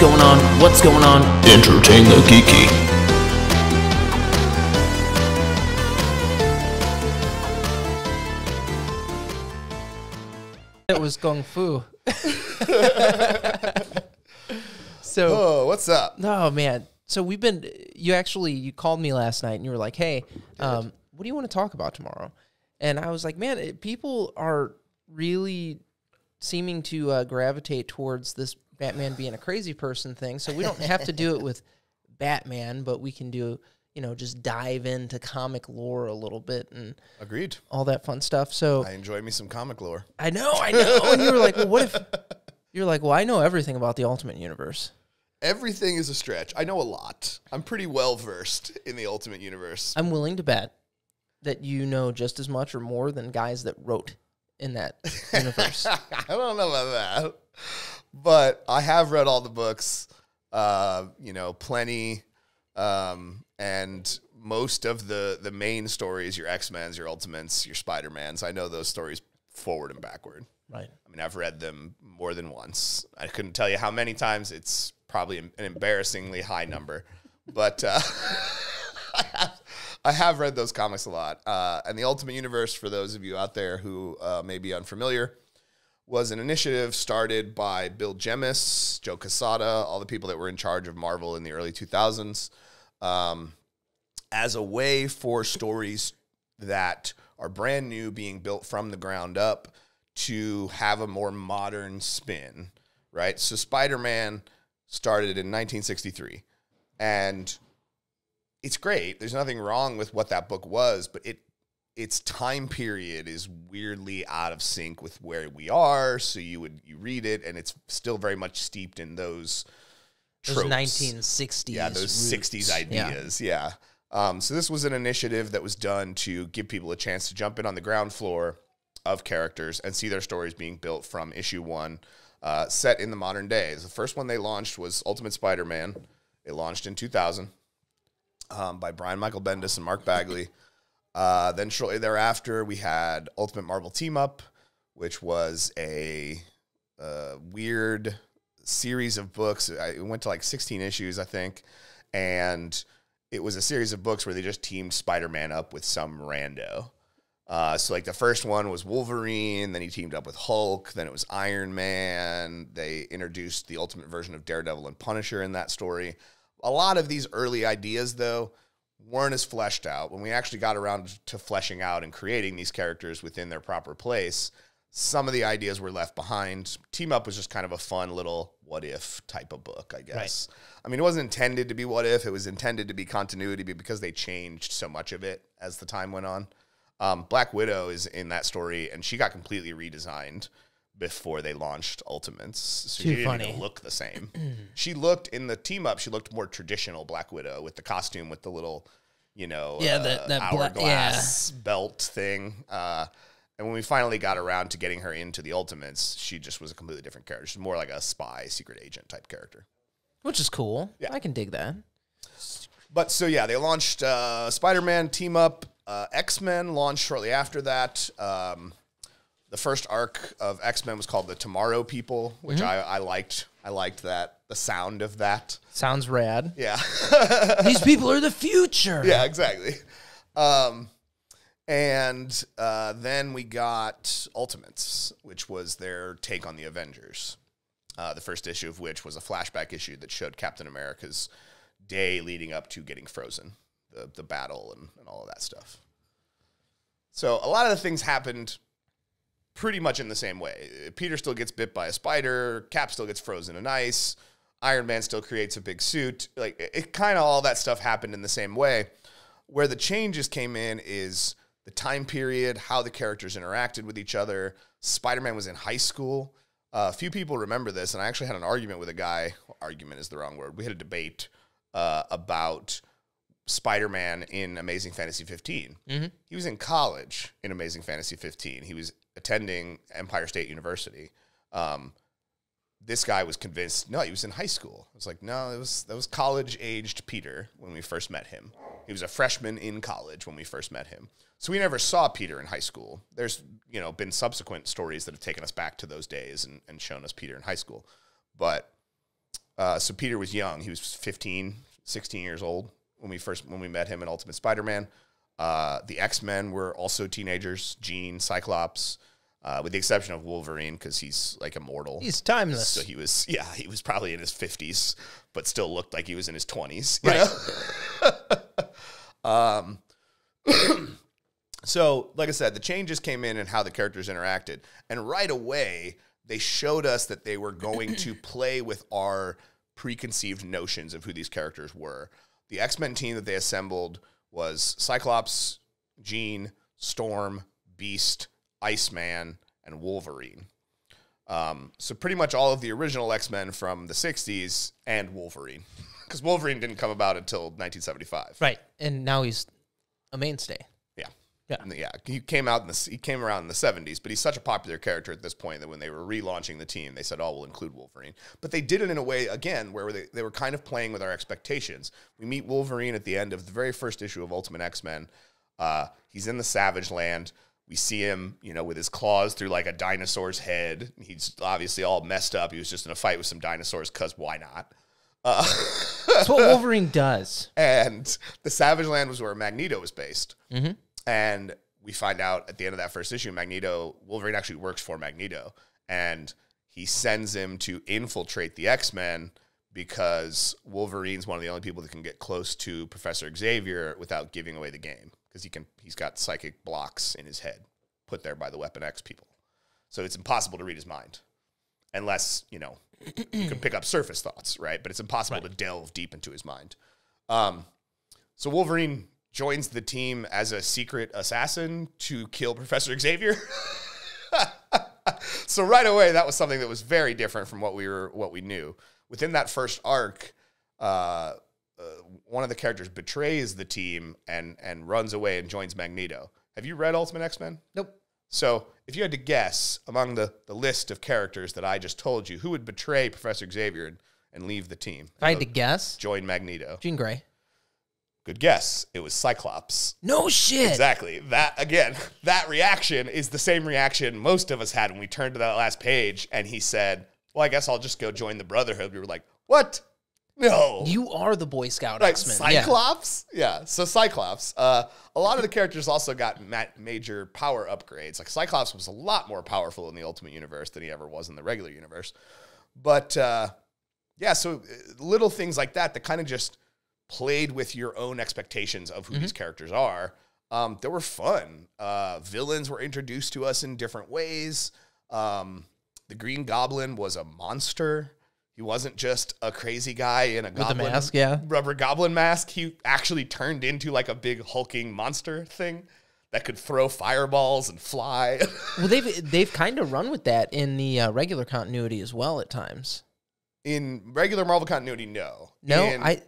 going on? What's going on? Entertain the geeky. It was Kung Fu. So, Oh, what's up? oh man. So you called me last night and you were like, hey, what do you want to talk about tomorrow? And I was like, man, people are really seeming to gravitate towards this Batman being a crazy person thing. So we don't have to do it with Batman, but we can do, just dive into comic lore a little bit and Agreed. all that fun stuff. So I enjoy me some comic lore. I know. And you were like, well, what if you're like, well, I know everything about the Ultimate Universe. Everything is a stretch. I know a lot. I'm pretty well versed in the Ultimate Universe. I'm willing to bet that you know just as much or more than guys that wrote in that universe. I don't know about that, but I have read all the books. Plenty, and most of the main stories, your X-Men's, your Ultimates, your Spider-Mans. I know those stories forward and backward. Right. I mean, I've read them more than once. I couldn't tell you how many times. It's probably an embarrassingly high number, but I have read those comics a lot. And the Ultimate Universe, for those of you out there who may be unfamiliar, was an initiative started by Bill Jemas, Joe Quesada, all the people that were in charge of Marvel in the early 2000s, as a way for stories that are brand new being built from the ground up to have a more modern spin, right? So Spider-Man started in 1963, and it's great. There's nothing wrong with what that book was, but its time period is weirdly out of sync with where we are. So you read it, and it's still very much steeped in those tropes. 1960s. Yeah, those roots. 60s ideas. Yeah. So this was an initiative that was done to give people a chance to jump in on the ground floor of characters and see their stories being built from issue one, set in the modern days. The first one they launched was Ultimate Spider-Man. It launched in 2000 by Brian Michael Bendis and Mark Bagley. Then shortly thereafter, we had Ultimate Marvel Team Up, which was a weird series of books. It went to like 16 issues, I think. And it was a series of books where they just teamed Spider-Man up with some rando. So like the first one was Wolverine, then he teamed up with Hulk, then it was Iron Man. They introduced the ultimate version of Daredevil and Punisher in that story. A lot of these early ideas, though, weren't as fleshed out. When we actually got around to fleshing out and creating these characters within their proper place, some of the ideas were left behind. Team Up was just kind of a fun little what-if type of book, I guess. Right. I mean, it wasn't intended to be what-if. It was intended to be continuity because they changed so much of it as the time went on. Black Widow is in that story, and she got completely redesigned before they launched Ultimates. So she didn't even look the same. She looked, in the Team Up, she looked more traditional Black Widow with the costume with the little, that hourglass belt thing. And when we finally got around to getting her into the Ultimates, she just was a completely different character. She's more like a spy, secret agent type character. Which is cool. Yeah. I can dig that. But so, yeah, they launched Spider-Man Team Up. X-Men launched shortly after that. The first arc of X-Men was called The Tomorrow People, which I liked. I liked that, the sound of that. Sounds rad. Yeah. These people are the future. Yeah, exactly. And then we got Ultimates, which was their take on the Avengers. The first issue of which was a flashback issue that showed Captain America's day leading up to getting frozen, the battle and all of that stuff. So a lot of the things happened pretty much in the same way. Peter still gets bit by a spider. Cap still gets frozen in ice. Iron Man still creates a big suit. Like, it kind of all that stuff happened in the same way. Where the changes came in is the time period, how the characters interacted with each other. Spider-Man was in high school. A few people remember this, and I actually had an argument with a guy. Argument is the wrong word. We had a debate about Spider-Man in Amazing Fantasy 15. Mm-hmm. He was in college in Amazing Fantasy 15. He was attending Empire State University. This guy was convinced, no, he was in high school. I was like, no, that was college-aged Peter when we first met him. He was a freshman in college when we first met him. So we never saw Peter in high school. There's, been subsequent stories that have taken us back to those days and shown us Peter in high school. But So Peter was young. He was 15, 16 years old when we met him in Ultimate Spider-Man. The X-Men were also teenagers, Jean, Cyclops, with the exception of Wolverine, because he's like immortal. He's timeless. So he was probably in his 50s, but still looked like he was in his 20s. Right. So, like I said, the changes came in and how the characters interacted. And right away, they showed us that they were going to play with our preconceived notions of who these characters were. The X-Men team that they assembled was Cyclops, Jean, Storm, Beast, Iceman, and Wolverine. So pretty much all of the original X-Men from the 60s and Wolverine. Because Wolverine didn't come about until 1975. Right. And now he's a mainstay. Yeah, he came around in the 70s, but he's such a popular character at this point that when they were relaunching the team, they said, "Oh, we'll include Wolverine." But they did it in a way again where they were kind of playing with our expectations. We meet Wolverine at the end of the very first issue of Ultimate X-Men. He's in the Savage Land. We see him, with his claws through like a dinosaur's head. He's obviously all messed up. He was just in a fight with some dinosaurs because why not? That's what Wolverine does. And the Savage Land was where Magneto was based. Mm-hmm. And we find out at the end of that first issue, Wolverine actually works for Magneto. And he sends him to infiltrate the X-Men because Wolverine's one of the only people that can get close to Professor Xavier without giving away the game. Because he's got psychic blocks in his head put there by the Weapon X people. So it's impossible to read his mind. Unless, you can pick up surface thoughts, right? But it's impossible to delve deep into his mind. So Wolverine joins the team as a secret assassin to kill Professor Xavier. So right away, that was something that was very different from what we knew. Within that first arc, one of the characters betrays the team and runs away and joins Magneto. Have you read Ultimate X-Men? Nope. So if you had to guess among the list of characters that I just told you, who would betray Professor Xavier and leave the team? If I had to guess, join Magneto. Jean Grey. Good guess. It was Cyclops. No shit. Exactly. That reaction is the same reaction most of us had when we turned to that last page and he said, "Well, I guess I'll just go join the Brotherhood." We were like, "What? No. You are the Boy Scout like X-Men." Cyclops?" Yeah. So Cyclops. A lot of the characters also got major power upgrades. Like Cyclops was a lot more powerful in the Ultimate Universe than he ever was in the regular universe. But, so little things like that kind of just played with your own expectations of who these characters are. They were fun. Villains were introduced to us in different ways. The Green Goblin was a monster. He wasn't just a crazy guy in a goblin mask, yeah. rubber goblin mask. He actually turned into like a big hulking monster thing that could throw fireballs and fly. Well, they've kind of run with that in the regular continuity as well at times. In regular Marvel continuity, no.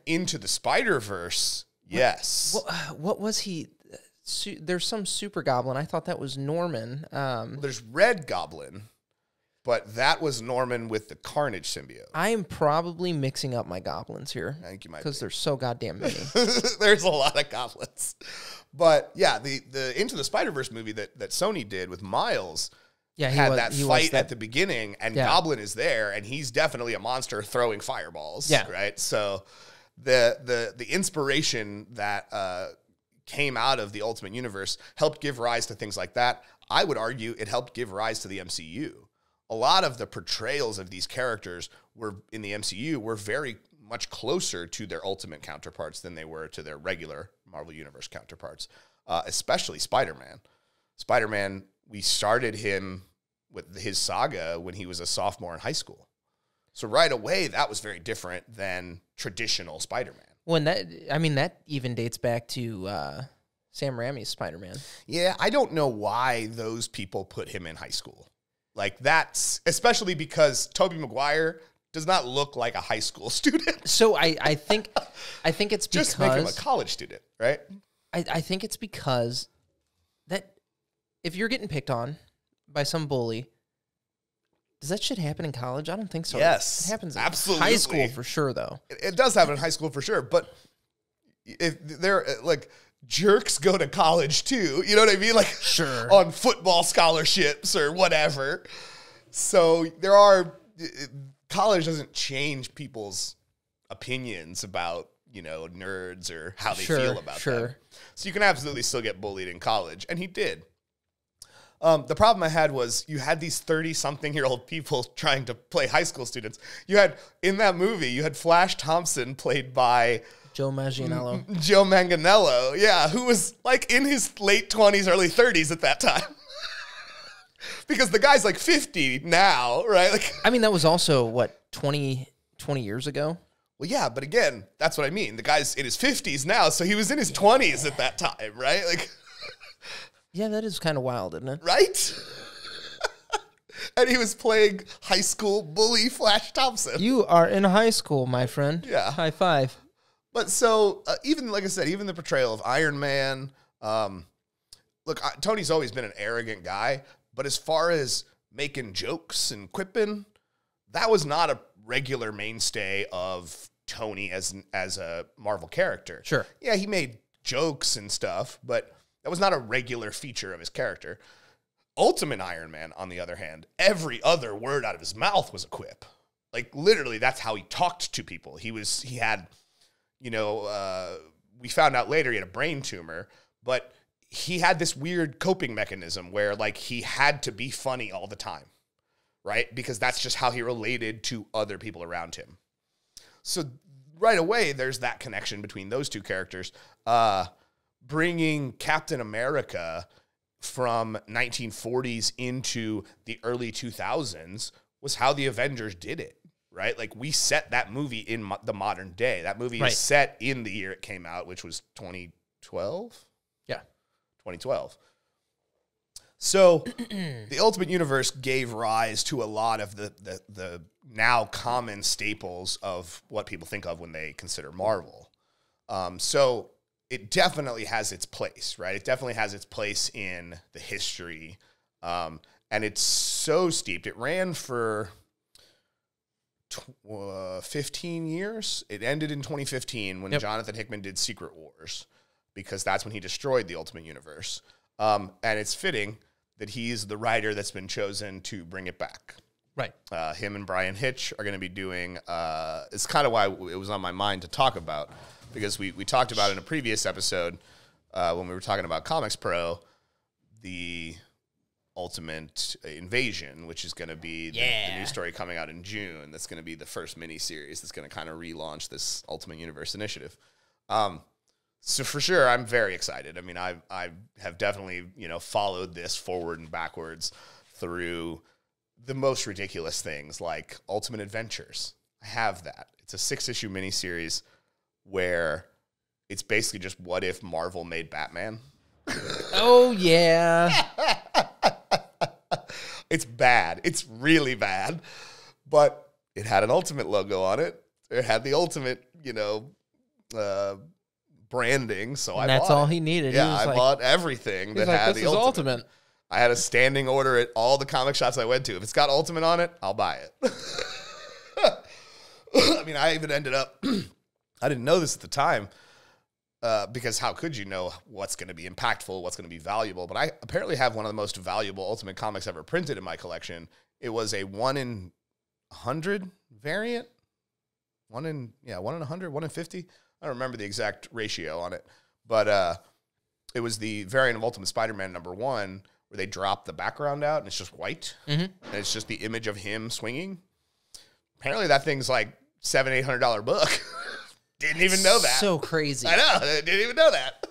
Into the Spider-Verse, yes. What was he? There's some super goblin. I thought that was Norman. There's Red Goblin, but that was Norman with the Carnage symbiote. I am probably mixing up my goblins here. I think you might because there's so goddamn many. There's a lot of goblins. But yeah, the Into the Spider-Verse movie that Sony did with Miles had that fight at the beginning, and Goblin is there, and he's definitely a monster throwing fireballs. Yeah. Right? So the inspiration that came out of the Ultimate Universe helped give rise to things like that. I would argue it helped give rise to the MCU. A lot of the portrayals of these characters in the MCU were very much closer to their Ultimate counterparts than they were to their regular Marvel Universe counterparts, especially Spider-Man. Spider-Man, we started him with his saga when he was a sophomore in high school. So right away, that was very different than traditional Spider-Man. Well, that even dates back to Sam Raimi's Spider-Man. Yeah, I don't know why those people put him in high school. Like that's, especially because Tobey Maguire does not look like a high school student. So I think it's because... Just make him a college student, right? I think it's because that if you're getting picked on by some bully, does that shit happen in college? I don't think so. Yes. It happens absolutely. In high school for sure, though. It does happen in high school for sure, but if they're like... jerks go to college too, you know what I mean? Like, sure, on football scholarships or whatever. So there are college doesn't change people's opinions about, you know, nerds or how they feel about them. So you can absolutely still get bullied in college, and he did. The problem I had was you had these 30-something-year-old people trying to play high school students. You had, in that movie, you had Flash Thompson played by Joe Manganiello. Joe Manganiello, yeah, who was like in his late 20s, early 30s at that time. Because the guy's like 50 now, right? Like, I mean, that was also, what, 20 years ago? Well, yeah, but again, that's what I mean. The guy's in his 50s now, so he was in his 20s at that time, right? Like, yeah, that is kind of wild, isn't it? Right? And he was playing high school bully Flash Thompson. You are in high school, my friend. Yeah. High five. But so, even, like I said, even the portrayal of Iron Man, look, Tony's always been an arrogant guy, but as far as making jokes and quipping, that was not a regular mainstay of Tony as a Marvel character. Sure. Yeah, he made jokes and stuff, but that was not a regular feature of his character. Ultimate Iron Man, on the other hand, every other word out of his mouth was a quip. Like, literally, that's how he talked to people. He had, you know, we found out later he had a brain tumor, but he had this weird coping mechanism where, like, he had to be funny all the time, right? Because that's just how he related to other people around him. So right away, there's that connection between those two characters. Bringing Captain America from 1940s into the early 2000s was how the Avengers did it, right? Like, we set that movie in the modern day. That movie is set in the year it came out, which was 2012. Yeah. 2012. So the Ultimate Universe gave rise to a lot of the now common staples of what people think of when they consider Marvel. So it definitely has its place, right? It definitely has its place in the history. And it's so steeped. It ran for 15 years. It ended in 2015 when Jonathan Hickman did Secret Wars, because that's when he destroyed the Ultimate Universe. And it's fitting that he's the writer that's been chosen to bring it back. Right. Him and Brian Hitch are going to be doing, it's kind of why it was on my mind to talk about, because we talked about in a previous episode when we were talking about Comics Pro, the Ultimate Invasion, which is going to be the new story coming out in June. That's going to be the first miniseries that's going to kind of relaunch this Ultimate Universe initiative. So for sure, I'm very excited. I mean, I have definitely, you know, followed this forward and backwards through the most ridiculous things like Ultimate Adventures. I have that. It's a 6-issue miniseries where it's basically just what if Marvel made Batman. Oh, yeah. It's bad. It's really bad. But it had an Ultimate logo on it. It had the Ultimate, you know, branding, so I bought that's all he needed. Yeah, I bought everything that had the Ultimate. I had a standing order at all the comic shops I went to. If it's got Ultimate on it, I'll buy it. I mean, I even ended up, I didn't know this at the time, because how could you know what's going to be impactful, what's going to be valuable? But I apparently have one of the most valuable Ultimate comics ever printed in my collection. It was a 1 in 100 variant. 1 in 100, 1 in 50. I don't remember the exact ratio on it, but it was the variant of Ultimate Spider-Man #1 where they drop the background out and it's just white, and it's just the image of him swinging. Apparently, that thing's like $700-800 book. Didn't even know that. So crazy. I know. I didn't even know that.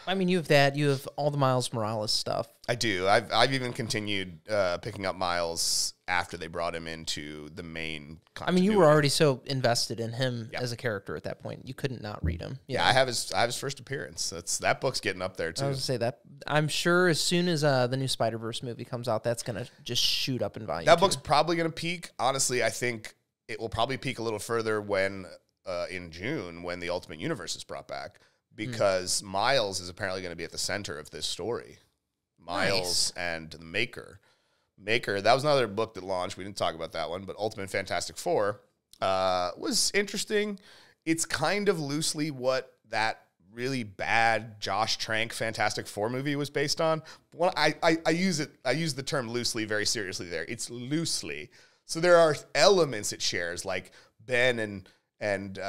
I mean, you have that. You have all the Miles Morales stuff. I do. I've even continued picking up Miles after they brought him into the main continuity. I mean, you were already so invested in him as a character at that point. You couldn't not read him. Yeah, I have his first appearance. That book's getting up there too. I was gonna say that. I'm sure as soon as the new Spider-Verse movie comes out, that's gonna just shoot up in volume. That book's probably gonna peak. Honestly, I think it will probably peak a little further when in June when the Ultimate Universe is brought back, because Miles is apparently going to be at the center of this story. Miles and the Maker, that was another book that launched. We didn't talk about that one, but Ultimate Fantastic Four was interesting. It's kind of loosely what that really bad Josh Trank Fantastic Four movie was based on. Well, I use the term loosely very seriously there. It's loosely. So there are elements it shares, like Ben and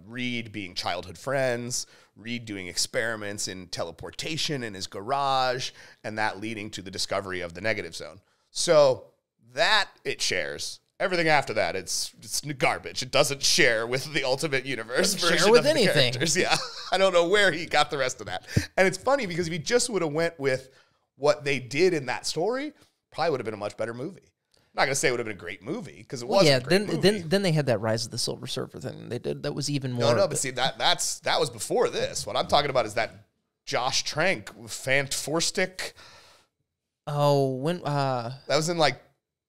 Reed being childhood friends, Reed doing experiments in teleportation in his garage, and that leading to the discovery of the negative zone. So that it shares. Everything after that, it's garbage. It doesn't share with the Ultimate Universe version share with of the anything. characters. Yeah, I don't know where he got the rest of that. And it's funny because if he just would have went with what they did in that story, probably would have been a much better movie. I'm not gonna say it would have been a great movie because it wasn't. Yeah, a great movie. Then they had that Rise of the Silver Surfer thing they did that was even more. No, but see that was before this. What I'm talking about is that Josh Trank Fantastic. Oh, when that was in like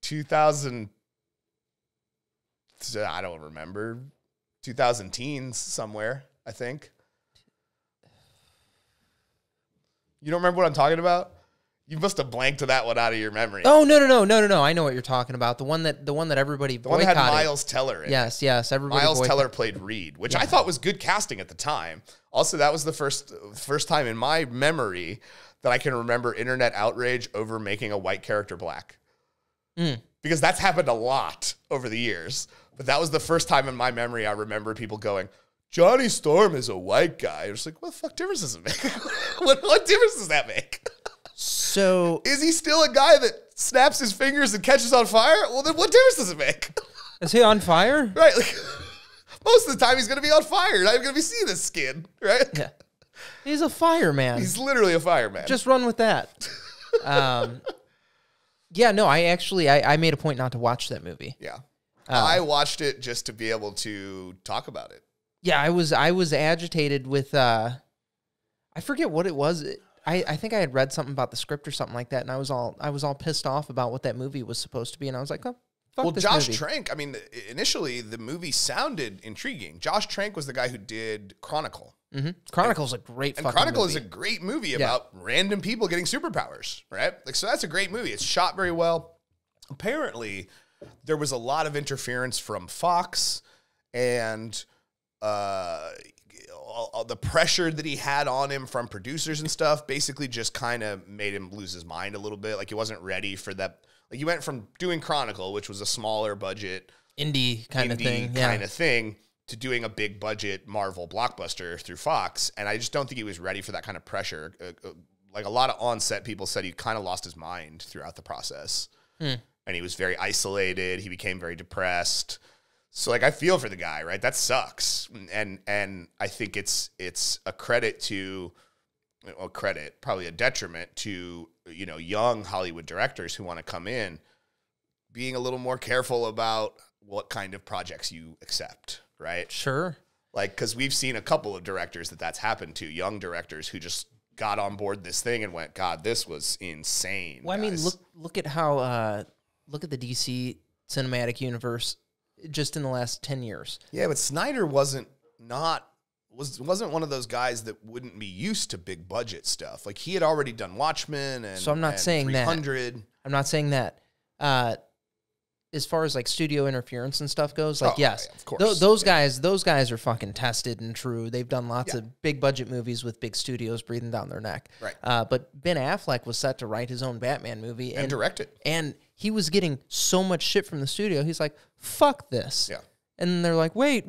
2000. I don't remember. 2000 teens somewhere, I think. You don't remember what I'm talking about? You must have blanked that one out of your memory. Oh, no. I know what you're talking about. The one that everybody boycotted. The one that had Miles Teller in it. Yes. Everybody Miles Teller played Reed, which I thought was good casting at the time. Also, that was the first time in my memory that I can remember internet outrage over making a white character black. Because that's happened a lot over the years. But that was the first time in my memory I remember people going, Johnny Storm is a white guy. I was like, what the fuck difference does it make? what difference does that make? So is he still a guy that snaps his fingers and catches on fire? Well, then what difference does it make? Is he on fire? Right. Like, most of the time he's going to be on fire. Not even going to be seeing his skin, right? Yeah. He's a fireman. He's literally a fireman. Just run with that. Yeah, no, I made a point not to watch that movie. Yeah. I watched it just to be able to talk about it. Yeah, I was agitated with I forget what it was. I think I had read something about the script or something like that, and I was all pissed off about what that movie was supposed to be, and I was like, oh, fuck this Josh movie. Trank, I mean, initially the movie sounded intriguing. Josh Trank was the guy who did Chronicle. Mm-hmm. Chronicle's a great fucking movie. Chronicle is a great movie about random people getting superpowers, right? Like, so that's a great movie. It's shot very well. Apparently, there was a lot of interference from Fox and the pressure that he had on him from producers and stuff basically just kind of made him lose his mind a little bit. Like, he wasn't ready for that. Like, he went from doing Chronicle, which was a smaller budget indie kind of thing, to doing a big budget Marvel blockbuster through Fox. And I just don't think he was ready for that kind of pressure. Like, a lot of on-set people said he kind of lost his mind throughout the process. And he was very isolated. He became very depressed. So, like, I feel for the guy, right? That sucks. And I think it's a credit to, well, probably a detriment to, young Hollywood directors who want to come in, being a little more careful about what kind of projects you accept, right? Sure. Like, because we've seen a couple of directors that's happened to, young directors who just got on board this thing and went, God, this was insane. Well, guys. I mean, look at how, look at the DC cinematic universe just in the last 10 years. Yeah, but Snyder wasn't one of those guys that wouldn't be used to big budget stuff. Like, he had already done Watchmen and so I'm not saying 300. I'm not saying that. As far as like studio interference and stuff goes, like, yes, yeah, of course. Those guys are fucking tested and true. They've done lots of big budget movies with big studios breathing down their neck. Right. But Ben Affleck was set to write his own Batman movie and direct it. And he was getting so much shit from the studio. He's like, fuck this. Yeah. And they're like, wait,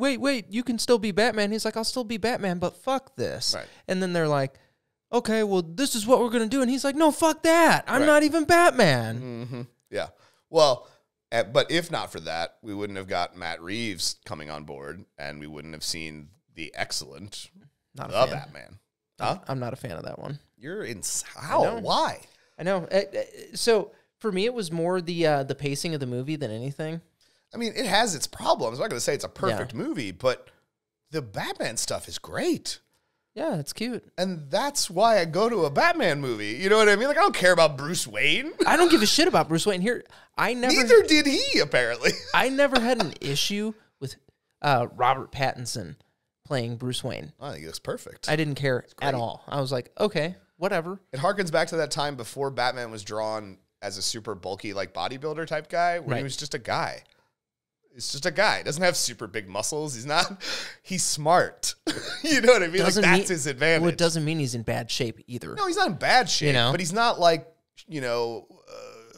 you can still be Batman. He's like, I'll still be Batman, but fuck this. Right. And then they're like, okay, well, this is what we're going to do. And he's like, no, fuck that. I'm not even Batman. Mm-hmm. Yeah. Well, but if not for that, we wouldn't have got Matt Reeves coming on board, and we wouldn't have seen the excellent Batman. Huh? I'm not a fan of that one. You're in how? Why? I know. So for me, it was more the pacing of the movie than anything. I mean, it has its problems. I'm not going to say it's a perfect movie, but the Batman stuff is great. Yeah, it's cute. And that's why I go to a Batman movie. You know what I mean? Like, I don't care about Bruce Wayne. I don't give a shit about Bruce Wayne here. Neither did he, apparently. I never had an issue with Robert Pattinson playing Bruce Wayne. I think it looks perfect. I didn't care at all. I was like, okay, whatever. It harkens back to that time before Batman was drawn as a super bulky, like, bodybuilder type guy, when he was just a guy. It's just a guy. He doesn't have super big muscles. He's smart. You know what I mean? That's his advantage. Well, it doesn't mean he's in bad shape either. No, he's not in bad shape, but he's not like,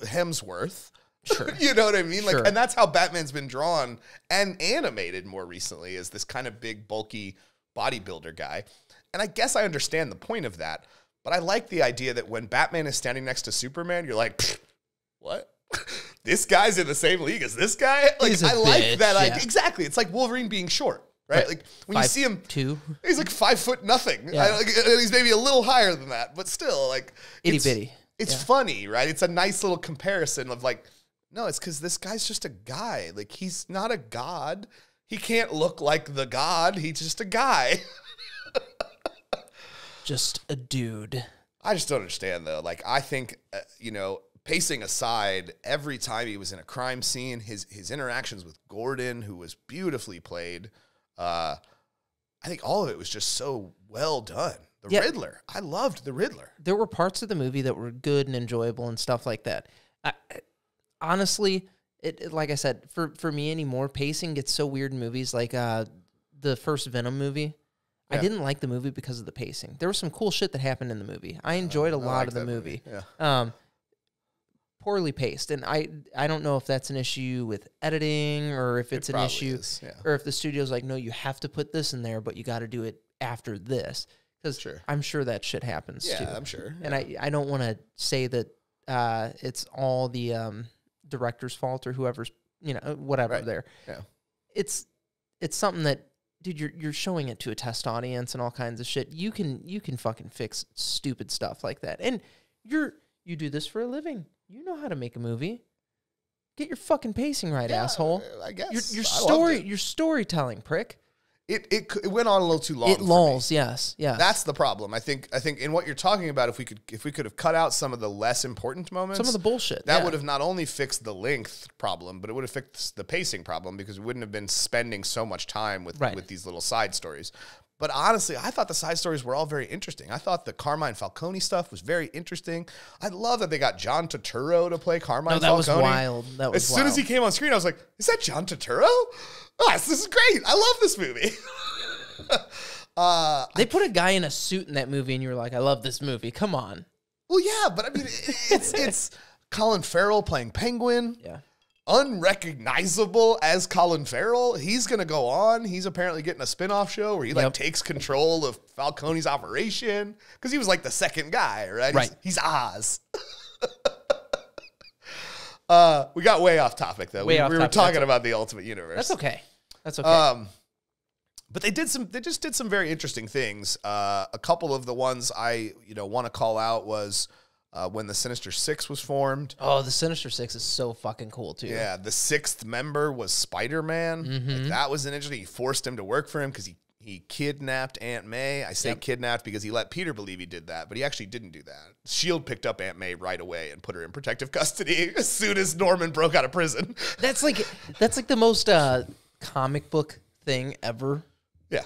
Hemsworth. Sure. You know what I mean? Like, Sure. and that's how Batman's been drawn and animated more recently, as this kind of big, bulky bodybuilder guy. And I guess I understand the point of that, but I like the idea that when Batman is standing next to Superman, you're like, what? This guy's in the same league as this guy? Like, I like that idea. Exactly. It's like Wolverine being short, right? Like, when you see him, 5'2", he's like 5 foot nothing. Yeah. He's maybe a little higher than that, but still, like, itty bitty. It's funny, right? It's a nice little comparison of like, no, it's because this guy's just a guy. Like, he's not a god. He can't look like the god. He's just a guy. Just a dude. I just don't understand, though. Like, I think, pacing aside, every time he was in a crime scene, his interactions with Gordon, who was beautifully played, I think all of it was just so well done. The Riddler. I loved the Riddler. There were parts of the movie that were good and enjoyable and stuff like that. Honestly, like I said, for me anymore, pacing gets so weird in movies. Like the first Venom movie. Yeah. I didn't like the movie because of the pacing. There was some cool shit that happened in the movie. I enjoyed a lot of the movie. Yeah. Poorly paced, and I don't know if that's an issue with editing or if it's an issue or if the studio's like, no, you have to put this in there, but you got to do it after this, because I'm sure that shit happens too. Yeah, I'm sure. And I don't want to say that it's all the director's fault or whoever's whatever there. Yeah, it's something that, dude, you're showing it to a test audience and all kinds of shit. You can fucking fix stupid stuff like that, and you do this for a living. You know how to make a movie. Get your fucking pacing right, asshole. I guess your storytelling, prick. It went on a little too long. It lulls, yes. That's the problem. I think in what you're talking about, if we could have cut out some of the less important moments, some of the bullshit, that would have not only fixed the length problem, but it would have fixed the pacing problem, because we wouldn't have been spending so much time with these little side stories. But honestly, I thought the side stories were all very interesting. I thought the Carmine Falcone stuff was very interesting. I love that they got John Turturro to play Carmine Falcone. That was wild. As soon as he came on screen, I was like, is that John Turturro? Oh, this is great. I love this movie. They put a guy in a suit in that movie, and you were like, I love this movie. Come on. Well, yeah, but I mean, it's Colin Farrell playing Penguin. Yeah. Unrecognizable as Colin Farrell. He's going to go on. He's apparently getting a spinoff show where he takes control of Falcone's operation, because he was like the second guy, right? Right. He's Oz. We got way off topic, though. We were talking about the Ultimate Universe. That's okay. That's okay. But they just did some very interesting things. A couple of the ones I want to call out was when the Sinister Six was formed. Oh, the Sinister Six is so fucking cool too. Yeah, the sixth member was Spider-Man. Mm-hmm. Like, that was an interesting. He forced him to work for him because he kidnapped Aunt May. I say kidnapped because he let Peter believe he did that, but he actually didn't do that. S.H.I.E.L.D. picked up Aunt May right away and put her in protective custody as soon as Norman broke out of prison. That's like the most comic book thing ever. Yeah.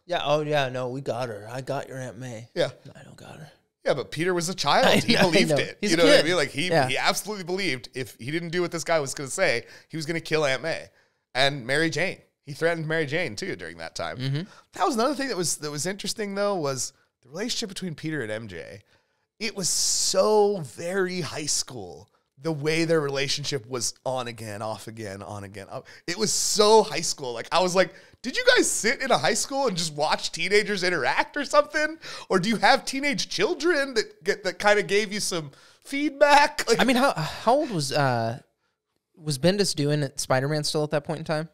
Yeah. Oh yeah. No, we got her. I got your Aunt May. Yeah. No, I don't got her. Yeah, but Peter was a child. He believed it. He's you know a what I kid. mean? Like he absolutely believed if he didn't do what this guy was going to say, he was going to kill Aunt May and Mary Jane. He threatened Mary Jane too during that time. Mm-hmm. That was another thing that was interesting though, was the relationship between Peter and MJ. It was so very high school. The way their relationship was on again, off again, on again. It was so high school. Like, I was like, did you guys sit in a high school and just watch teenagers interact or something? Or do you have teenage children that kind of gave you some feedback? Like, I mean, how old was Bendis doing at Spider-Man still at that point in time?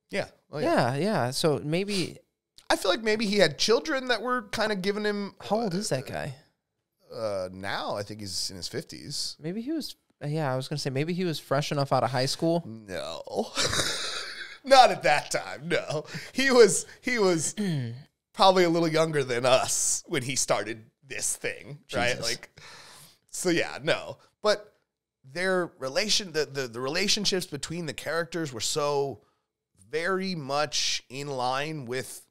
Yeah. Oh, yeah. So maybe... I feel like maybe he had children that were kind of giving him... How old is that guy? Now, I think he's in his 50s. Maybe he was... Yeah, I was going to say, maybe he was fresh enough out of high school. No. Not at that time, no. He was probably a little younger than us when he started this thing, right? Like, so yeah, no. But their the relationships between the characters were so very much in line with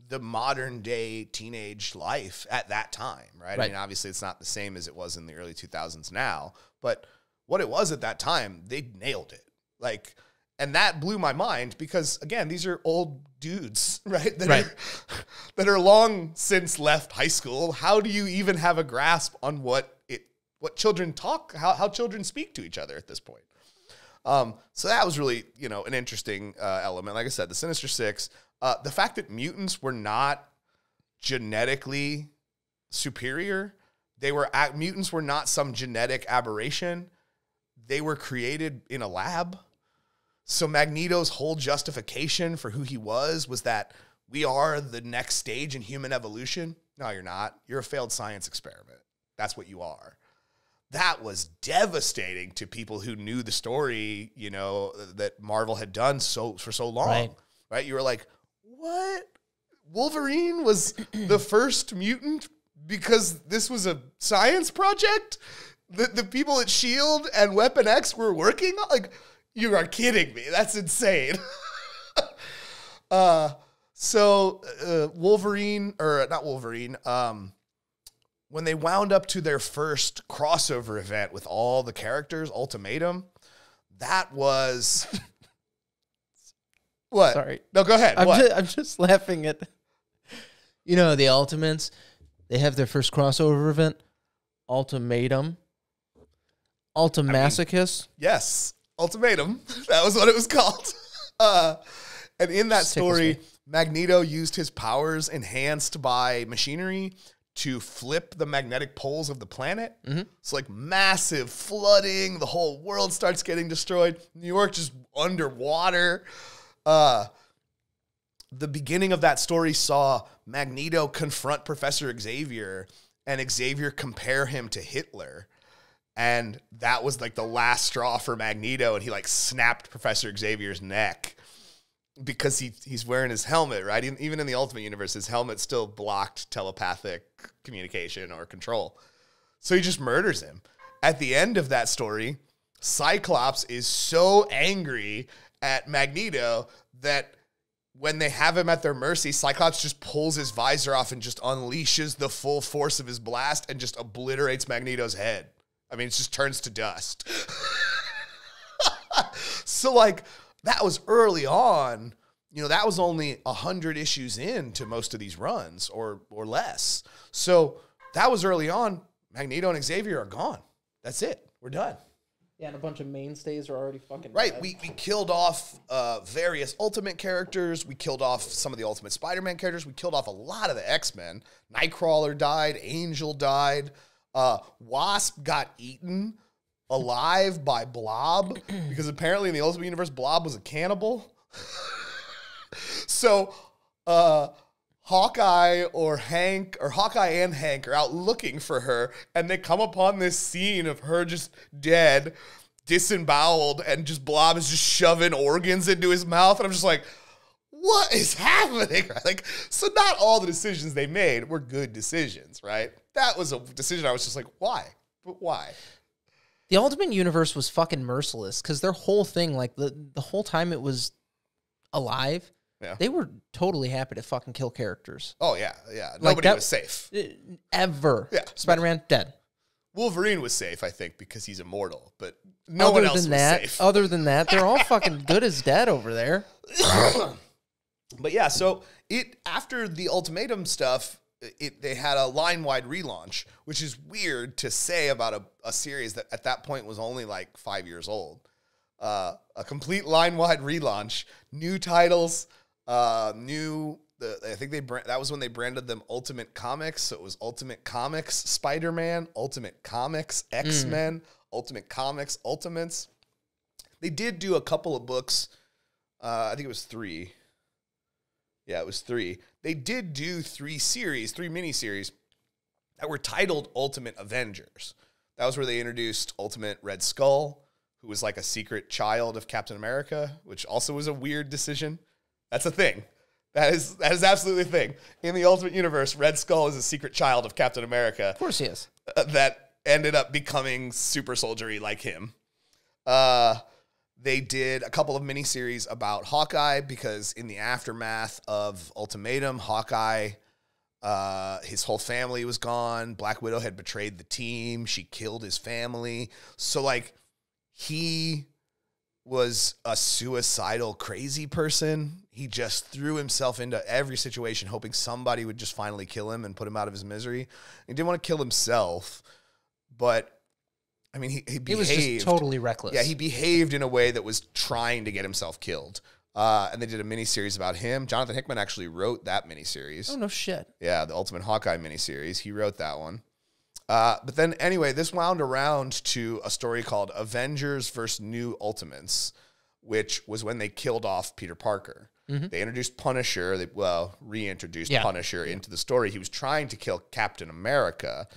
the modern day teenage life at that time, right? I mean, obviously it's not the same as it was in the early 2000s now, but what it was at that time, they nailed it. Like, and that blew my mind because, again, these are old dudes, right? That are long since left high school. How do you even have a grasp on what children talk, how children speak to each other at this point? So that was really, an interesting element. Like I said, the Sinister Six, the fact that mutants were not genetically superior. Mutants were not some genetic aberration. They were created in a lab. So Magneto's whole justification for who he was that we are the next stage in human evolution. No, you're not. You're a failed science experiment. That's what you are. That was devastating to people who knew the story, that Marvel had done for so long. Right? You were like, what? Wolverine was the first mutant because this was a science project that the people at S.H.I.E.L.D. and Weapon X were working on? Like, you are kidding me. That's insane. Wolverine, or not Wolverine, when they wound up to their first crossover event with all the characters, Ultimatum, that was... What? Sorry. No, go ahead. I'm just laughing at... the Ultimates, they have their first crossover event, Ultimatum. Ultimasochist. Yes, Ultimatum. That was what it was called. And in that story, Magneto used his powers enhanced by machinery to flip the magnetic poles of the planet. Mm-hmm. It's like massive flooding. The whole world starts getting destroyed. New York just underwater. The beginning of that story saw Magneto confront Professor Xavier and Xavier compare him to Hitler. And that was like the last straw for Magneto. And he like snapped Professor Xavier's neck because he's wearing his helmet, right? Even in the Ultimate Universe, his helmet still blocked telepathic communication or control. So he just murders him. At the end of that story, Cyclops is so angry at Magneto that when they have him at their mercy, Cyclops just pulls his visor off and just unleashes the full force of his blast and just obliterates Magneto's head. I mean, it just turns to dust. So, like, that was early on. That was only 100 issues into most of these runs or less. So that was early on. Magneto and Xavier are gone. That's it. We're done. Yeah, and a bunch of mainstays are already fucking right. dead. We killed off various Ultimate characters. We killed off some of the Ultimate Spider-Man characters. We killed off a lot of the X-Men. Nightcrawler died. Angel died. Wasp got eaten alive by Blob because apparently in the Ultimate Universe, Blob was a cannibal. So Hawkeye and Hank are out looking for her, and they come upon this scene of her just dead, disemboweled, and just Blob is just shoving organs into his mouth, and I'm just like, what is happening? Like, so not all the decisions they made were good decisions, right? That was a decision I was just like, why? But why? The Ultimate Universe was fucking merciless because their whole thing, like the whole time it was alive, they were totally happy to fucking kill characters. Oh, yeah. Nobody was safe. Ever. Yeah. Spider-Man, dead. Wolverine was safe, I think, because he's immortal, but no one else was safe. Other than that, they're all fucking good as dead over there. But yeah, so after the Ultimatum stuff, they had a line-wide relaunch, which is weird to say about a series that at that point was only like 5 years old. A complete line-wide relaunch, new titles, I think that was when they branded them Ultimate Comics. So it was Ultimate Comics Spider-Man, Ultimate Comics X-Men, Ultimate Comics Ultimates. They did do a couple of books. I think it was 3. Yeah, it was 3. They did do 3 miniseries that were titled Ultimate Avengers. That was where they introduced Ultimate Red Skull, who was like a secret child of Captain America, which also was a weird decision. That's a thing. That is absolutely a thing. In the Ultimate Universe, Red Skull is a secret child of Captain America. Of course he is. That ended up becoming super soldier-y like him. They did a couple of miniseries about Hawkeye because in the aftermath of Ultimatum, Hawkeye, his whole family was gone. Black Widow had betrayed the team. She killed his family. So, like, he was a suicidal, crazy person. He just threw himself into every situation, hoping somebody would just finally kill him and put him out of his misery. He didn't want to kill himself, but I mean, he behaved. It was just totally reckless. Yeah, he behaved in a way that was trying to get himself killed. And they did a miniseries about him. Jonathan Hickman actually wrote that miniseries. Oh, no shit. Yeah, the Ultimate Hawkeye miniseries. He wrote that one. But then, anyway, this wound around to a story called Avengers vs. New Ultimates, which was when they killed off Peter Parker. They introduced Punisher. They, reintroduced Punisher into the story. He was trying to kill Captain America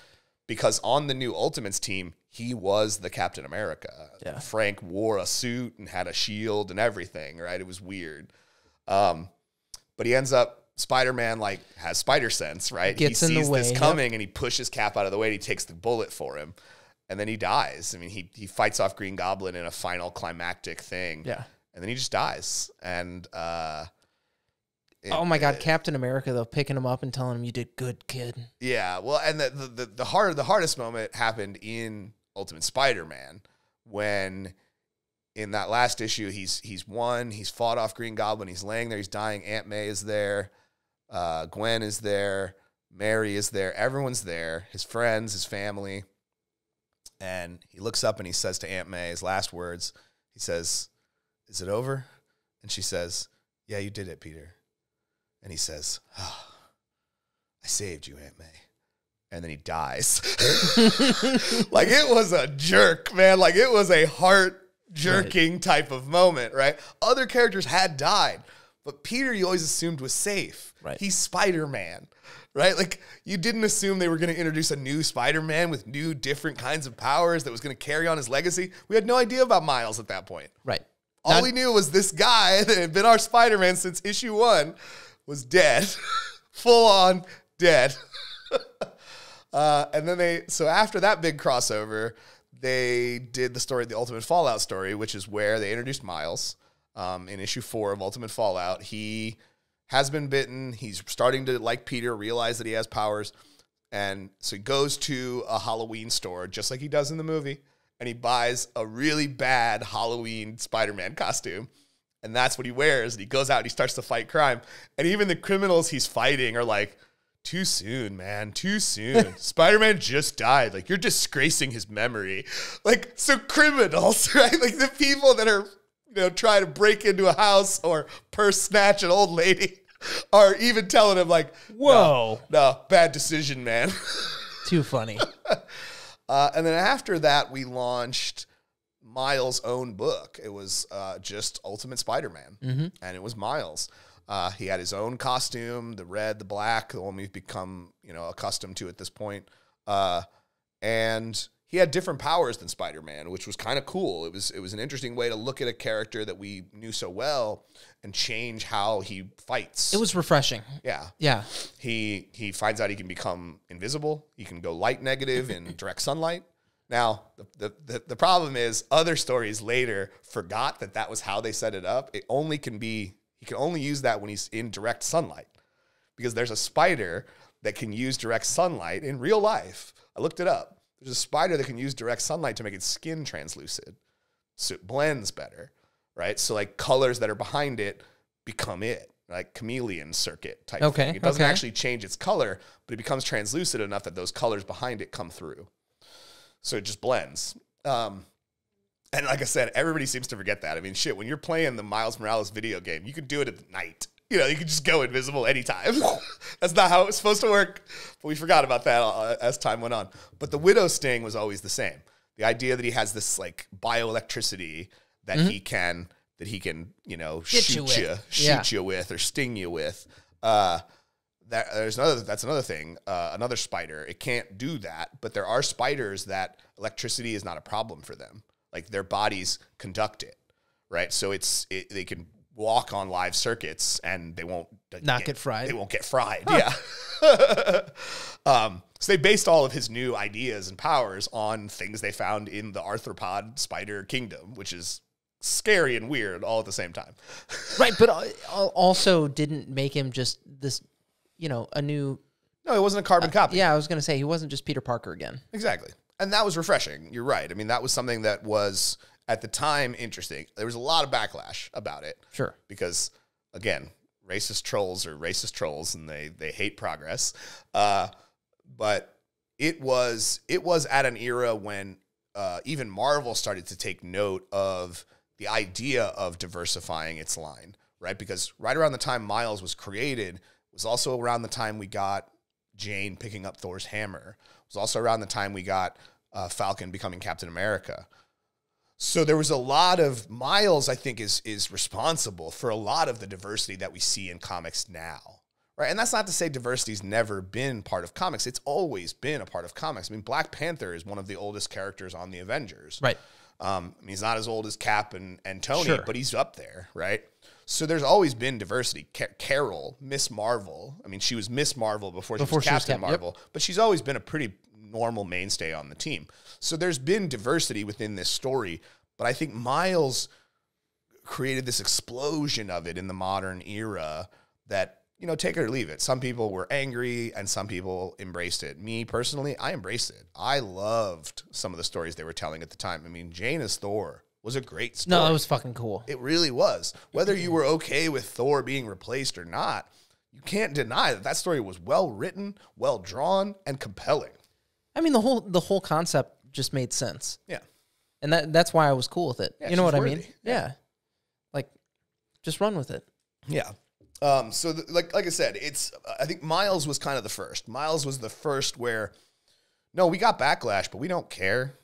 because on the New Ultimates team, he was the Captain America. Yeah. Frank wore a suit and had a shield and everything, right? It was weird. But he ends up, Spider-Man, like, has spider sense, right? He sees this coming and he pushes Cap out of the way and he takes the bullet for him. And then he dies. I mean, he fights off Green Goblin in a final climactic thing. Yeah. And then he just dies. And oh my God, Captain America though, picking him up and telling him, "You did good, kid." Yeah, well, and the hardest moment happened in Ultimate Spider-Man when in that last issue he's won, he's fought off Green Goblin, he's laying there, he's dying. Aunt May is there, Gwen is there, Mary is there, everyone's there, his friends, his family, and he looks up and he says to Aunt May his last words. He says, "Is it over?" And she says, "Yeah, you did it, Peter." And he says, "Oh, I saved you, Aunt May." And then he dies. Like, it was a jerk, man. Like, it was a heart-jerking type of moment, right? Other characters had died, but Peter you always assumed was safe. Right. He's Spider-Man, right? Like, you didn't assume they were going to introduce a new Spider-Man with new, different kinds of powers that was going to carry on his legacy. We had no idea about Miles at that point. Right. All we knew was this guy that had been our Spider-Man since issue 1 was dead. Full on dead. And then so after that big crossover, they did the story, the Ultimate Fallout story, which is where they introduced Miles in issue 4 of Ultimate Fallout. He has been bitten. He's starting to, like Peter, realize that he has powers. And so he goes to a Halloween store, just like he does in the movie, and he buys a really bad Halloween Spider-Man costume. And that's what he wears. And he goes out and he starts to fight crime. And even the criminals he's fighting are like, "Too soon, man. Too soon. Spider-Man just died. Like, you're disgracing his memory." Like, so criminals, right? Like, the people that are, trying to break into a house or purse snatch an old lady are even telling him, like, "Whoa. No, bad decision, man." Too funny. And then after that, we launched Miles' own book. It was just Ultimate Spider-Man, and it was Miles. He had his own costume, the red, the black, the one we've become, accustomed to at this point. And he had different powers than Spider-Man, which was kind of cool. It was an interesting way to look at a character that we knew so well and change how he fights. It was refreshing. Yeah. Yeah. He finds out he can become invisible. He can go light negative in direct sunlight. Now, the problem is other stories later forgot that was how they set it up. He can only use that when he's in direct sunlight, because there's a spider that can use direct sunlight in real life. I looked it up. There's a spider that can use direct sunlight to make its skin translucid, so it blends better, right? So, like, colors that are behind it become it, like chameleon circuit type thing. It doesn't actually change its color, but it becomes translucid enough that those colors behind it come through. So it just blends. And like I said, everybody seems to forget that. I mean, shit, when you're playing the Miles Morales video game, you can do it at night. You can just go invisible anytime. That's not how it was supposed to work. But we forgot about that as time went on. But the Widow Sting was always the same. The idea that he has this, like, bioelectricity that he can shoot you with or sting you with. That's another thing. Another spider. It can't do that, but there are spiders that electricity is not a problem for them. Like, their bodies conduct it, right? So they can walk on live circuits and they won't get fried. They won't get fried. Yeah. So they based all of his new ideas and powers on things they found in the arthropod spider kingdom, which is scary and weird all at the same time. Right, but also didn't make him just this, a new... No, it wasn't a carbon copy. Yeah, I was going to say, he wasn't just Peter Parker again. Exactly. And that was refreshing. You're right. I mean, that was something that was, at the time, interesting. There was a lot of backlash about it. Sure. Because, again, racist trolls are racist trolls, and they hate progress. But it was at an era when even Marvel started to take note of the idea of diversifying its line, right? Because right around the time Miles was created was also around the time we got Jane picking up Thor's hammer. It was also around the time we got Falcon becoming Captain America. So there was a lot of Miles, I think, is responsible for a lot of the diversity that we see in comics now, right? And that's not to say diversity's never been part of comics. It's always been a part of comics. I mean, Black Panther is one of the oldest characters on the Avengers. Right. I mean, he's not as old as Cap and Tony, Sure. but he's up there, right? So there's always been diversity. Carol, Miss Marvel. I mean, she was Miss Marvel before she was Captain Marvel, but she's always been a pretty normal mainstay on the team. So there's been diversity within this story, but I think Miles created this explosion of it in the modern era that, you know, take it or leave it. Some people were angry and some people embraced it. Me personally, I embraced it. I loved some of the stories they were telling at the time. I mean, Jane as Thor was a great story. No, that was fucking cool. It really was. Whether you were okay with Thor being replaced or not, you can't deny that that story was well written, well drawn, and compelling. I mean, the whole concept just made sense. Yeah. And that's why I was cool with it. Yeah, you know what I worthy. mean? Yeah. Like, just run with it. Yeah. So like I said, I think Miles was kind of the first. Miles was the first where, no, we got backlash, but we don't care.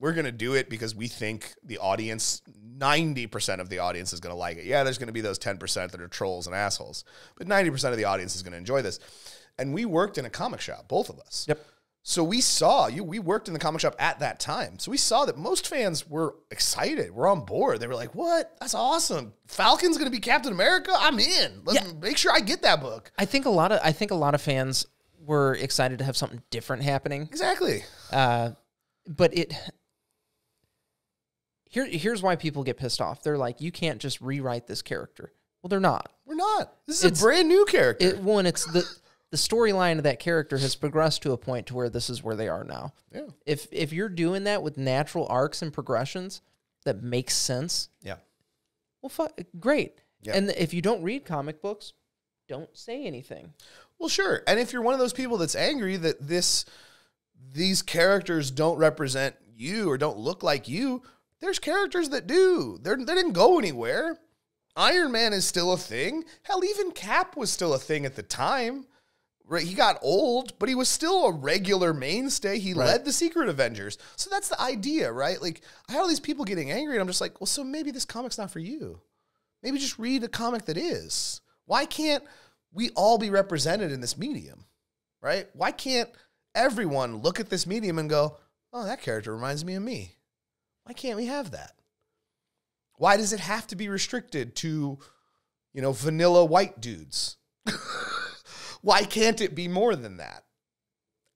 We're going to do it because we think the audience, 90% of the audience is going to like it. Yeah, there's going to be those 10% that are trolls and assholes, but 90% of the audience is going to enjoy this. And we worked in a comic shop, both of us. Yep. So we saw we worked in the comic shop at that time. So we saw that most fans were excited. We're on board. They were like, what? That's awesome. Falcon's going to be Captain America? I'm in. Let's make sure I get that book. I think a lot of fans were excited to have something different happening. Exactly. But here's why people get pissed off. They're like, you can't just rewrite this character. Well, they're not. We're not. This is a brand new character. It's the storyline of that character has progressed to a point to where this is where they are now. Yeah. If you're doing that with natural arcs and progressions that makes sense, yeah. Well, great. Yeah. And if you don't read comic books, don't say anything. Well, sure. And if you're one of those people that's angry that these characters don't represent you or don't look like you, there's characters that do. They didn't go anywhere. Iron Man is still a thing. Hell, even Cap was still a thing at the time. Right, he got old, but he was still a regular mainstay. He led the Secret Avengers. So that's the idea, right? Like, I had all these people getting angry, and I'm just like, well, so maybe this comic's not for you. Maybe just read a comic that is. Why can't we all be represented in this medium, right? Why can't everyone look at this medium and go, oh, that character reminds me of me? Why can't we have that? Why does it have to be restricted to, vanilla white dudes? Why can't it be more than that?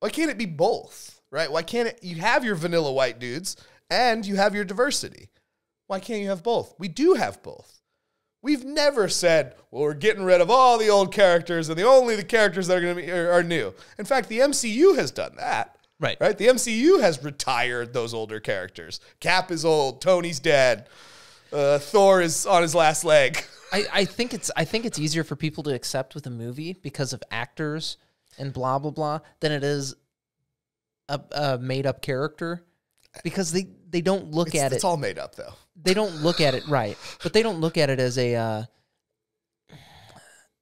Why can't it be both, right? Why can't you have your vanilla white dudes and you have your diversity? Why can't you have both? We do have both. We've never said, well, we're getting rid of all the old characters and only the characters that are going to be are new. In fact, the MCU has done that. Right. The MCU has retired those older characters. Cap is old. Tony's dead. Thor is on his last leg. I think it's easier for people to accept with a movie because of actors and blah blah blah than it is a made up character, because they don't look at it. It's all made up though. They don't look at it right, but they don't look at it as a.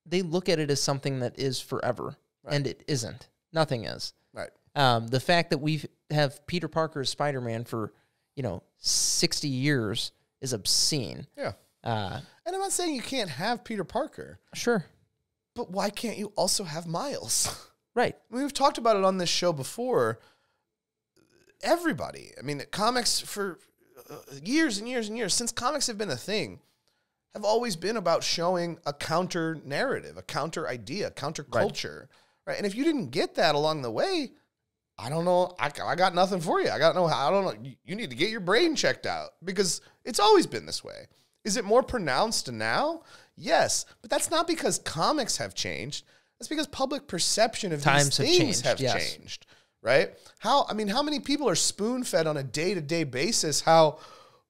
They look at it as something that is forever, and it isn't. Nothing is. Right. The fact that we have Peter Parker as Spider-Man for 60 years is obscene. Yeah. And I'm not saying you can't have Peter Parker. Sure. But why can't you also have Miles? Right. We've talked about it on this show before. Everybody, comics for years and years and years, since comics have been a thing, have always been about showing a counter narrative, a counter idea, counter culture. Right. And if you didn't get that along the way, I don't know. I got nothing for you. I don't know. You need to get your brain checked out, because it's always been this way. Is it more pronounced now? Yes. But that's not because comics have changed. That's because public perception of these things have changed. Right? How many people are spoon-fed on a day-to-day basis how,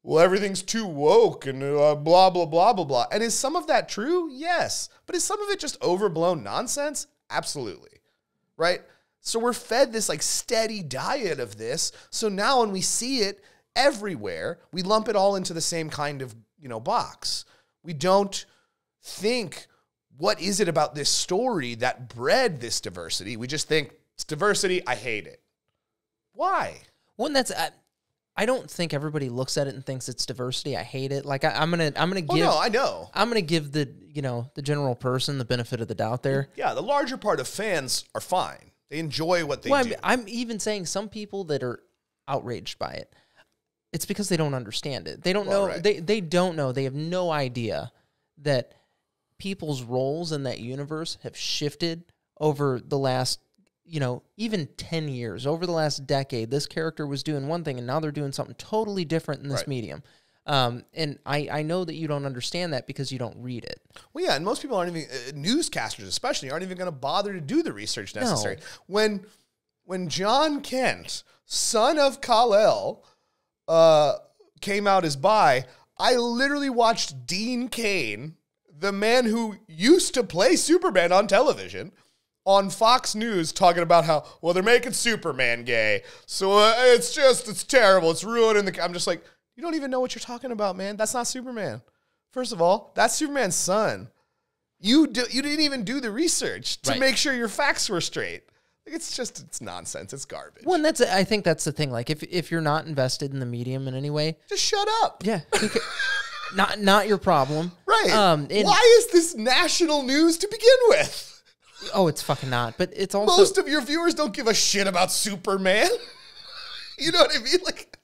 well, everything's too woke and blah, blah, blah, blah, blah. And is some of that true? Yes. But is some of it just overblown nonsense? Absolutely. Right? So we're fed this like steady diet of this. So now when we see it everywhere, we lump it all into the same kind of, box. We don't think, what is it about this story that bred this diversity? We just think, it's diversity, I hate it. Why? Well, and that's... I don't think everybody looks at it and thinks it's diversity. I hate it. Like I'm gonna give. Oh, no, I know. I'm gonna give the the general person the benefit of the doubt there. Yeah, the larger part of fans are fine. They enjoy what they do. I'm even saying some people that are outraged by it. It's because they don't understand it. They don't know. Right. They don't know. They have no idea that people's roles in that universe have shifted over the last. Even 10 years, over the last decade, this character was doing one thing, and now they're doing something totally different in this medium. And I know that you don't understand that because you don't read it. Well, yeah, and most people aren't even, newscasters especially, aren't even going to bother to do the research necessary. No. When John Kent, son of Kal-El, came out as bi, I literally watched Dean Cain, the man who used to play Superman on television, on Fox News talking about how, well, they're making Superman gay. So it's terrible. It's ruining I'm just like, you don't even know what you're talking about, man. That's not Superman. First of all, that's Superman's son. You didn't even do the research to make sure your facts were straight. Like, it's nonsense. It's garbage. Well, and I think that's the thing. Like, if you're not invested in the medium in any way, just shut up. Yeah. not your problem. Right. Why is this national news to begin with? Oh, it's fucking not. But it's also... Most of your viewers don't give a shit about Superman. You know what I mean? Like,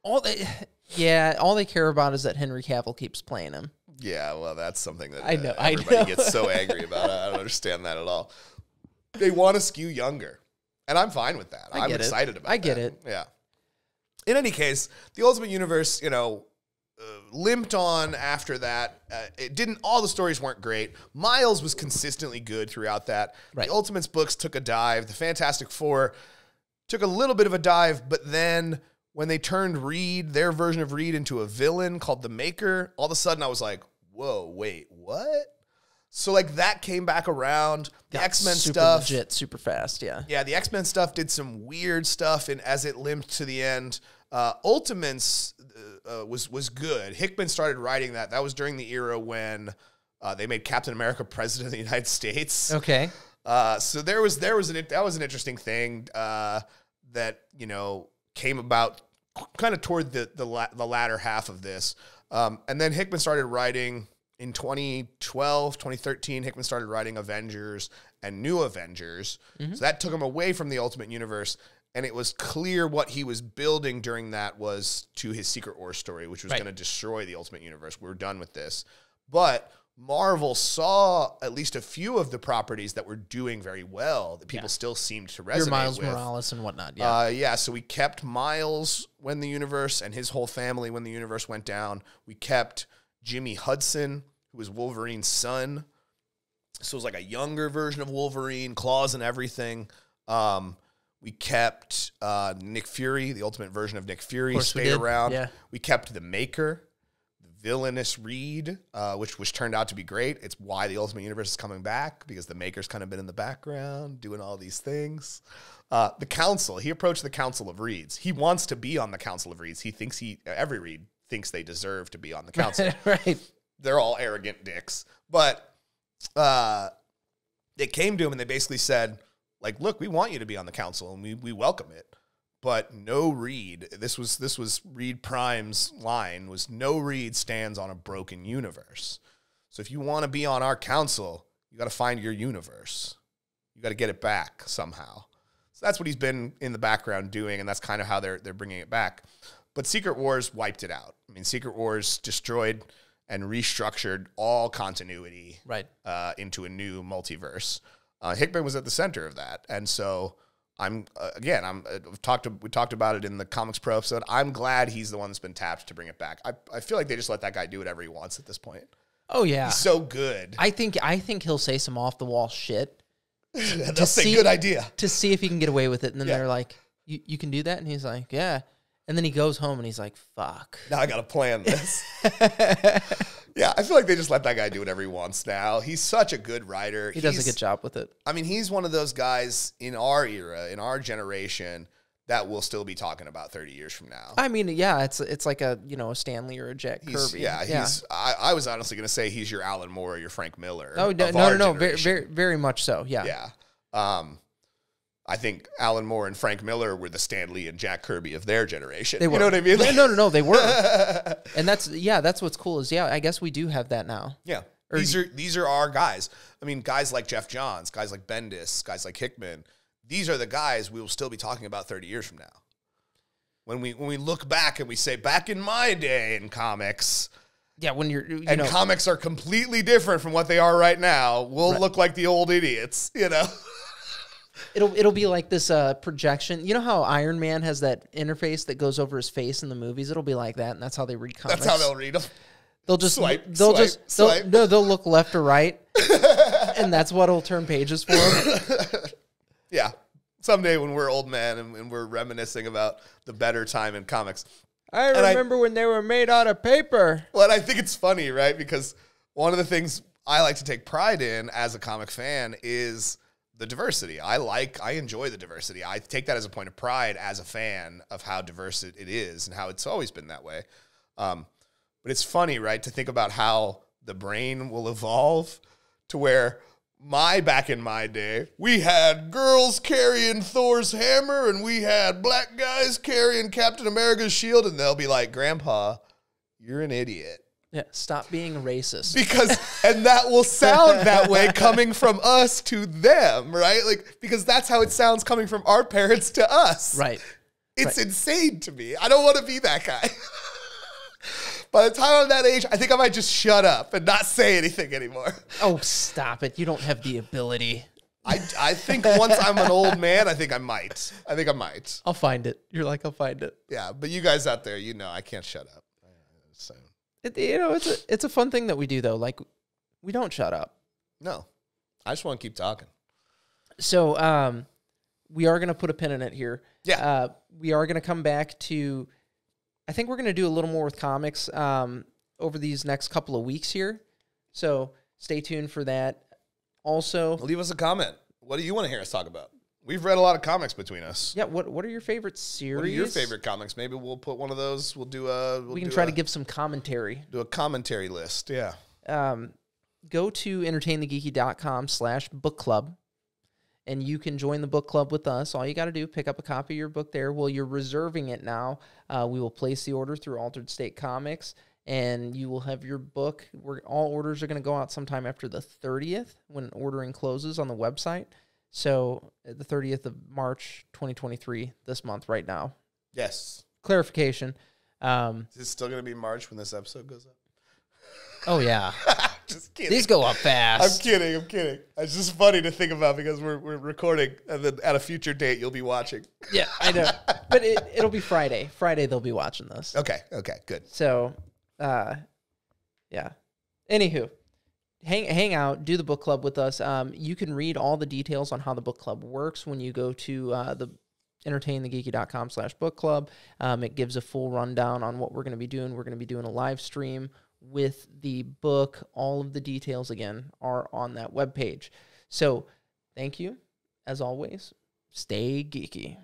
all they care about is that Henry Cavill keeps playing him. Yeah, well, that's something that everybody gets so angry about. I don't understand that at all. They want to skew younger, and I'm fine with that. I'm excited about that. I get it. Yeah. In any case, the Ultimate Universe, limped on after that. All the stories weren't great. Miles was consistently good throughout that. Right. The Ultimates books took a dive. The Fantastic Four took a little bit of a dive, but then when they turned Reed, their version of Reed, into a villain called the Maker, all of a sudden I was like, whoa, wait, what? So like that came back around. The X-Men stuff, super legit, super fast, yeah. Yeah, the X-Men stuff did some weird stuff, and as it limped to the end, Ultimates was good. Hickman started writing that. That was during the era when they made Captain America president of the United States. Okay. So that was an interesting thing that came about kind of toward the latter half of this, and then Hickman started writing in 2012, 2013. Hickman started writing Avengers and New Avengers. Mm-hmm. So that took him away from the Ultimate Universe. And it was clear what he was building during that was to his Secret Wars story, which was going to destroy the Ultimate Universe. We're done with this. But Marvel saw at least a few of the properties that were doing very well that people still seemed to resonate with. Your Miles Morales and whatnot, so we kept Miles when the universe and his whole family when the universe went down. We kept Jimmy Hudson, who was Wolverine's son. So it was like a younger version of Wolverine, claws and everything. We kept Nick Fury, the ultimate version of Nick Fury, stayed around. Yeah. We kept the Maker, the villainous Reed, which turned out to be great. It's why the Ultimate Universe is coming back, because the Maker's kind of been in the background doing all these things. The Council, he approached the Council of Reeds. He wants to be on the Council of Reeds. He thinks every Reed thinks they deserve to be on the Council. Right. They're all arrogant dicks. But they came to him and they basically said, like, look, we want you to be on the council, and we welcome it, but no Reed. This was Reed Prime's line, was no Reed stands on a broken universe. So if you want to be on our council, you got to find your universe. You got to get it back somehow. So that's what he's been in the background doing, and that's kind of how they're bringing it back. But Secret Wars wiped it out. I mean, Secret Wars destroyed and restructured all continuity into a new multiverse. Hickman was at the center of that, and so we talked about it in the Comics Pro episode. I'm glad he's the one that's been tapped to bring it back. I feel like they just let that guy do whatever he wants at this point. Oh yeah, he's so good. I think he'll say some off the wall shit. They'll say good idea to see if he can get away with it, and then they're like, "You can do that," and he's like, "Yeah." And then he goes home and he's like, fuck. Now I got to plan this. Yeah, I feel like they just let that guy do whatever he wants now. He's such a good writer. He does a good job with it. I mean, he's one of those guys in our era, in our generation, that we'll still be talking about 30 years from now. I mean, yeah, it's like a a Stanley or a Jack Kirby. I was honestly going to say he's your Alan Moore or your Frank Miller. Oh no, very much so. Yeah, yeah. I think Alan Moore and Frank Miller were the Stan Lee and Jack Kirby of their generation. They were. You know what I mean? No, they were. And that's what's cool is I guess we do have that now. Yeah. These are our guys. I mean, guys like Jeff Johns, guys like Bendis, guys like Hickman. These are the guys we will still be talking about 30 years from now. When we look back and we say, back in my day in comics. Yeah, when comics are completely different from what they are right now, we'll look like the old idiots, It'll be like this projection. You know how Iron Man has that interface that goes over his face in the movies? It'll be like that, and that's how they read comics. That's how they'll read them. They'll just swipe. They'll look left or right, and that's what'll turn pages for them. Yeah. Someday when we're old men and we're reminiscing about the better time in comics. I remember when they were made out of paper. Well, and I think it's funny, right? Because one of the things I like to take pride in as a comic fan is the diversity. I enjoy the diversity. I take that as a point of pride as a fan of how diverse it is and how it's always been that way. But it's funny, right, to think about how the brain will evolve to where back in my day, we had girls carrying Thor's hammer and we had black guys carrying Captain America's shield, and they'll be like, Grandpa, you're an idiot. Yeah, stop being racist. And that will sound that way coming from us to them, right? Because that's how it sounds coming from our parents to us. Right. It's insane to me. I don't want to be that guy. By the time I'm that age, I think I might just shut up and not say anything anymore. Oh, stop it. You don't have the ability. I think once I'm an old man, I think I might. I'll find it. You're like, I'll find it. Yeah, but you guys out there, I can't shut up. So. It's a fun thing that we do, though. Like, we don't shut up. No. I just want to keep talking. So, we are going to put a pin in it here. Yeah. We are going to come back to... I think we're going to do a little more with comics over these next couple of weeks here. So stay tuned for that. Also, leave us a comment. What do you want to hear us talk about? We've read a lot of comics between us. Yeah. What are your favorite series? What are your favorite comics? Maybe we'll put one of those. We can try to give some commentary. Do a commentary list. Yeah. Go to entertainthegeeky.com/book club. And you can join the book club with us. All you got to do, pick up a copy of your book there. Well, you're reserving it now. We will place the order through Altered State Comics, and you will have your book. All orders are going to go out sometime after the 30th when ordering closes on the website. So the 30th of March, 2023, this month right now. Yes. Clarification. Is it still going to be March when this episode goes up? Oh, yeah. Just kidding. These go up fast. I'm kidding. It's just funny to think about because we're recording, and then at a future date, you'll be watching. Yeah, I know. But it'll be Friday. Friday, they'll be watching this. Okay, good. So, yeah. Anywho, hang out, do the book club with us. You can read all the details on how the book club works when you go to the entertainthegeeky.com/book club. It gives a full rundown on what we're going to be doing. We're going to be doing a live stream with the book. All of the details, again, are on that webpage. So, thank you. As always, stay geeky.